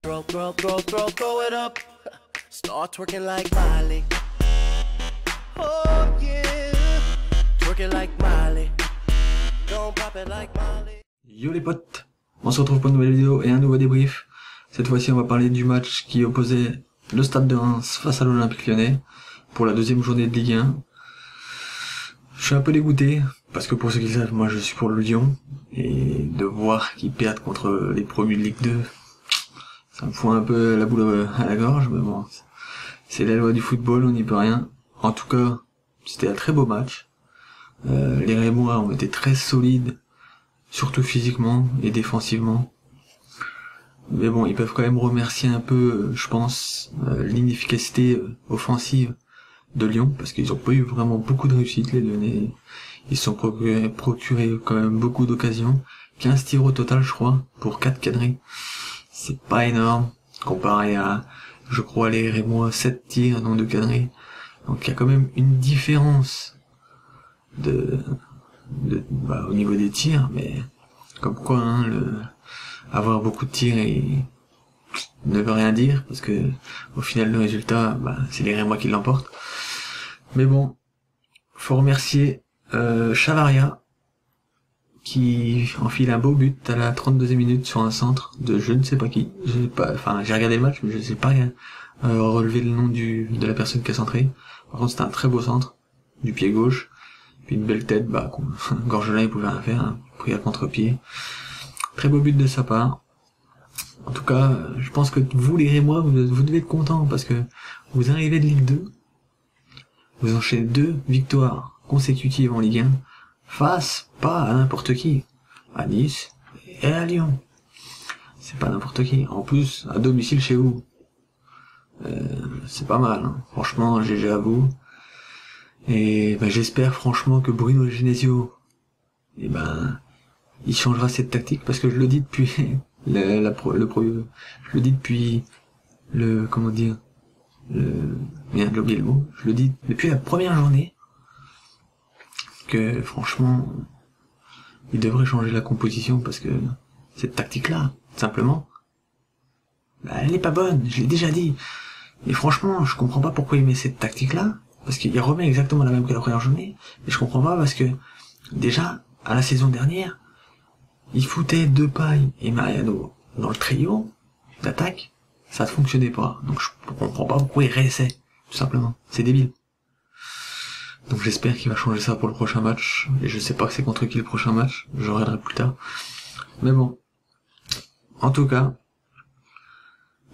Throw it up. Start twerking like Miley. Oh yeah. Twerking like Miley. Don't pop it like Miley. Yo les potes, on se retrouve pour une nouvelle vidéo et un nouveau débrief. Cette fois-ci on va parler du match qui opposait le Stade de Reims face à l'Olympique Lyonnais pour la deuxième journée de Ligue 1. Je suis un peu dégoûté parce que pour ceux qui le savent, moi je suis pour le Lyon et de voir qu'ils perdent contre les promus de Ligue 2, ça me fout un peu la boule à la gorge, mais bon, c'est la loi du football, on n'y peut rien. En tout cas, c'était un très beau match. Les Rémois ont été très solides, surtout physiquement et défensivement. Mais bon, ils peuvent quand même remercier un peu, je pense, l'inefficacité offensive de Lyon, parce qu'ils ont pas eu vraiment beaucoup de réussite, les Lyonnais. Ils se sont procuré quand même beaucoup d'occasions. 15 tirs au total, je crois, pour 4 cadrés. C'est pas énorme, comparé à, je crois, les Rémois, 7 tirs, non 2 cadrés. Donc il y a quand même une différence au niveau des tirs, mais comme quoi, hein, avoir beaucoup de tirs ne veut rien dire, parce que au final le résultat, c'est les Rémois qui l'emportent. Mais bon, faut remercier Chavaria qui enfile un beau but à la 32e minute sur un centre de je ne sais pas qui. J'ai regardé le match, mais je sais pas relever le nom de la personne qui a centré. Par contre, c'était un très beau centre du pied gauche, puis une belle tête, Gorgelin il pouvait rien faire, hein, pris à contre-pied. Très beau but de sa part. En tout cas, je pense que vous les Rémois, vous devez être contents parce que vous arrivez de Ligue 2, vous enchaînez 2 victoires consécutives en Ligue 1 face pas à n'importe qui, à Nice et à Lyon. C'est pas n'importe qui. En plus, à domicile chez vous. C'est pas mal, hein. Franchement, GG à vous. Et j'espère franchement que Bruno Genesio, il changera cette tactique, parce que je le dis depuis je le dis depuis j'ai oublié le mot, je le dis depuis la première journée, que franchement, il devrait changer la composition, parce que cette tactique-là, simplement, elle n'est pas bonne, je l'ai déjà dit. Et franchement, je comprends pas pourquoi il met cette tactique-là, parce qu'il remet exactement la même que la première journée, mais je comprends pas, parce que, déjà, à la saison dernière, il foutait Depay et Mariano dans le trio d'attaque, ça ne fonctionnait pas. Donc je comprends pas pourquoi il réessaie, tout simplement. C'est débile. Donc j'espère qu'il va changer ça pour le prochain match. Et je sais pas que c'est contre qui le prochain match, je regarderai plus tard. Mais bon. En tout cas,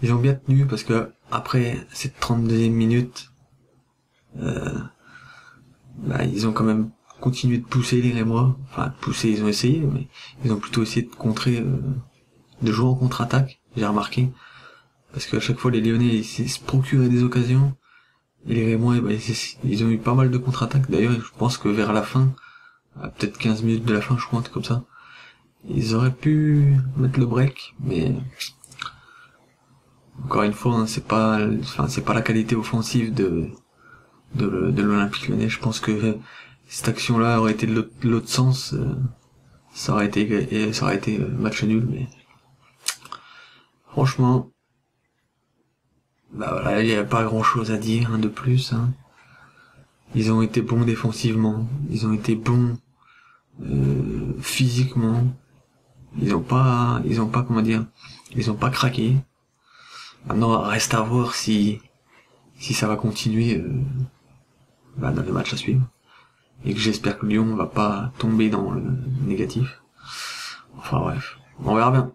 ils ont bien tenu, parce que après cette 32e minute, ils ont quand même continué de pousser les Rémois. Enfin, pousser, ils ont essayé, mais ils ont plutôt essayé de contrer, de jouer en contre-attaque, j'ai remarqué. Parce qu'à chaque fois, les Lyonnais, ils se procuraient des occasions, et les Rémois, ils ont eu pas mal de contre-attaques. D'ailleurs, je pense que vers la fin, à peut-être 15 minutes de la fin, je crois, un truc comme ça, ils auraient pu mettre le break, mais encore une fois, hein, c'est pas la qualité offensive de l'Olympique Lyonnais. Je pense que cette action-là aurait été de l'autre sens, ça aurait été match nul, mais franchement, il n'y a pas grand-chose à dire, hein, de plus, hein. Ils ont été bons défensivement, ils ont été bons physiquement, ils ont pas craqué. Maintenant, reste à voir si ça va continuer dans les matchs à suivre. Et que j'espère que Lyon va pas tomber dans le négatif. Enfin bref, on verra bien.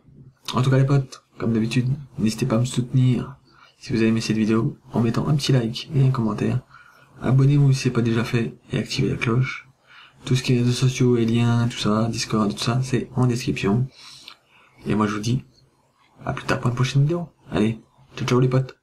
En tout cas les potes, comme d'habitude, n'hésitez pas à me soutenir si vous avez aimé cette vidéo en mettant un petit like et un commentaire. Abonnez-vous si c'est pas déjà fait et activez la cloche. Tout ce qui est réseaux sociaux et liens, tout ça, Discord, tout ça, c'est en description. Et moi je vous dis à plus tard pour une prochaine vidéo. Allez, ciao ciao les potes.